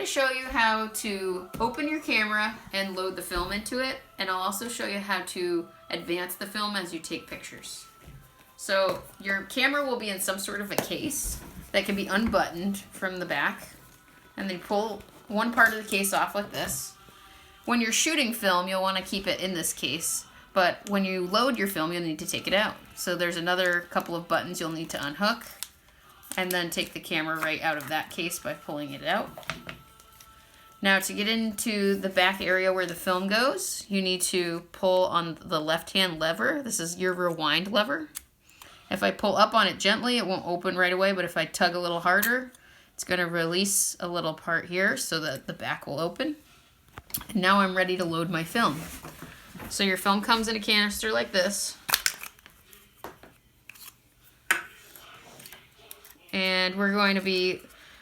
to show you how to open your camera and load the film into it, and I'll also show you how to advance the film as you take pictures. So your camera will be in some sort of a case that can be unbuttoned from the back, and then pull one part of the case off like this. When you're shooting film, you'll want to keep it in this case, but when you load your film, you'll need to take it out. So there's another couple of buttons you'll need to unhook, and then take the camera right out of that case by pulling it out. Now to get into the back area where the film goes, you need to pull on the left-hand lever. This is your rewind lever. If I pull up on it gently, it won't open right away, but if I tug a little harder, it's going to release a little part here so that the back will open. And now I'm ready to load my film. So your film comes in a canister like this. And we're going to be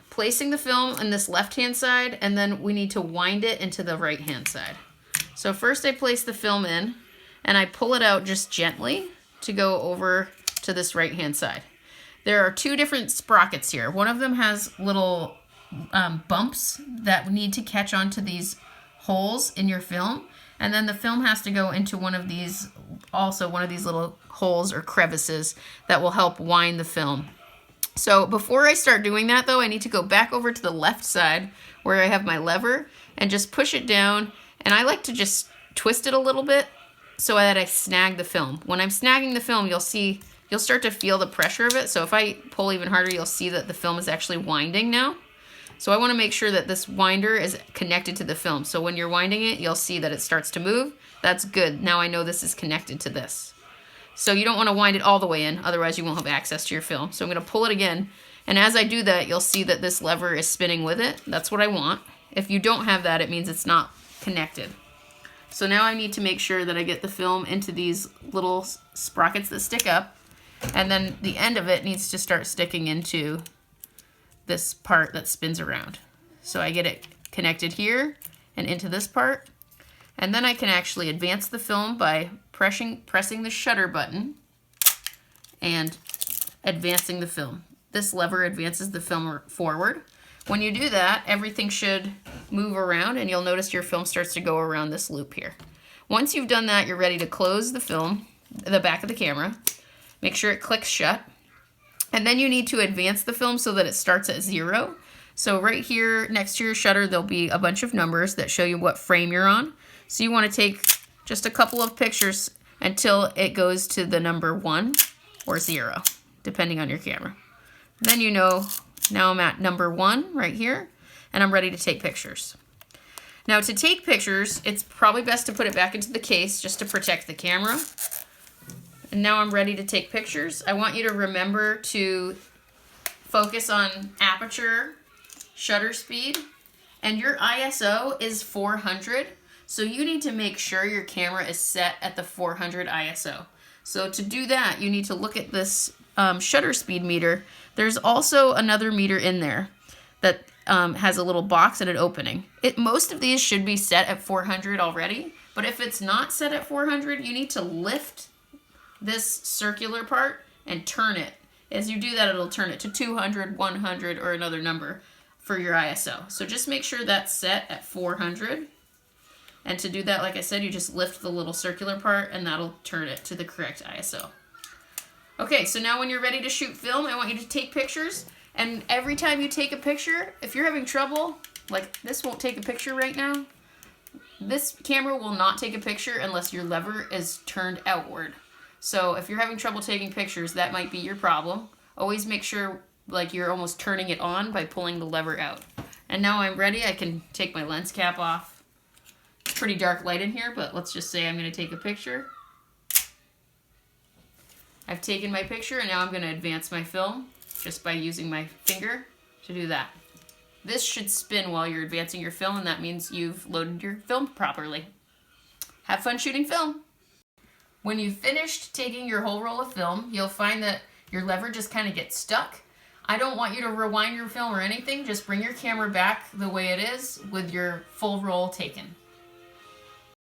placing the film on this left-hand side, and then we need to wind it into the right-hand side. So first I place the film in, and I pull it out just gently to go over to this right-hand side. There are two different sprockets here. One of them has little bumps that need to catch onto these holes in your film, and then the film has to go into one of these little holes or crevices that will help wind the film. So before I start doing that though, I need to go back over to the left side where I have my lever and just push it down, and I like to just twist it a little bit so that I snag the film. When I'm snagging the film, you'll start to feel the pressure of it. So if I pull even harder, you'll see that the film is actually winding now. So I want to make sure that this winder is connected to the film. So when you're winding it, you'll see that it starts to move. That's good. Now I know this is connected to this. So you don't want to wind it all the way in, otherwise you won't have access to your film. So I'm going to pull it again, and as I do that, you'll see that this lever is spinning with it. That's what I want. If you don't have that, it means it's not connected. So now I need to make sure that I get the film into these little sprockets that stick up, and then the end of it needs to start sticking into this part that spins around. So I get it connected here and into this part, and then I can actually advance the film by pressing the shutter button and advancing the film. This lever advances the film forward. When you do that, everything should move around, and you'll notice your film starts to go around this loop here. Once you've done that, you're ready to close the film, the back of the camera. Make sure it clicks shut. And then you need to advance the film so that it starts at 0. So right here next to your shutter, there'll be a bunch of numbers that show you what frame you're on. So you want to take just a couple of pictures until it goes to the number 1 or 0, depending on your camera. Then you know, now I'm at number 1 right here, and I'm ready to take pictures. Now to take pictures, it's probably best to put it back into the case just to protect the camera. And now I'm ready to take pictures. I want you to remember to focus on aperture, shutter speed, and your ISO is 400. So you need to make sure your camera is set at the 400 ISO. So to do that, you need to look at this shutter speed meter. There's also another meter in there that has a little box and an opening. Most of these should be set at 400 already, but if it's not set at 400, you need to lift this circular part and turn it. As you do that, it'll turn it to 200, 100, or another number for your ISO. So just make sure that's set at 400. And to do that, like I said, you just lift the little circular part, and that'll turn it to the correct ISO. Okay, so now when you're ready to shoot film, I want you to take pictures. And every time you take a picture, if you're having trouble, like this won't take a picture right now, this camera will not take a picture unless your lever is turned outward. So if you're having trouble taking pictures, that might be your problem. Always make sure like you're almost turning it on by pulling the lever out. And now I'm ready. I can take my lens cap off. It's pretty dark light in here, but let's just say I'm going to take a picture. I've taken my picture, and now I'm going to advance my film just by using my finger to do that. This should spin while you're advancing your film, and that means you've loaded your film properly. Have fun shooting film! When you've finished taking your whole roll of film, you'll find that your lever just kind of gets stuck. I don't want you to rewind your film or anything. Just bring your camera back the way it is with your full roll taken.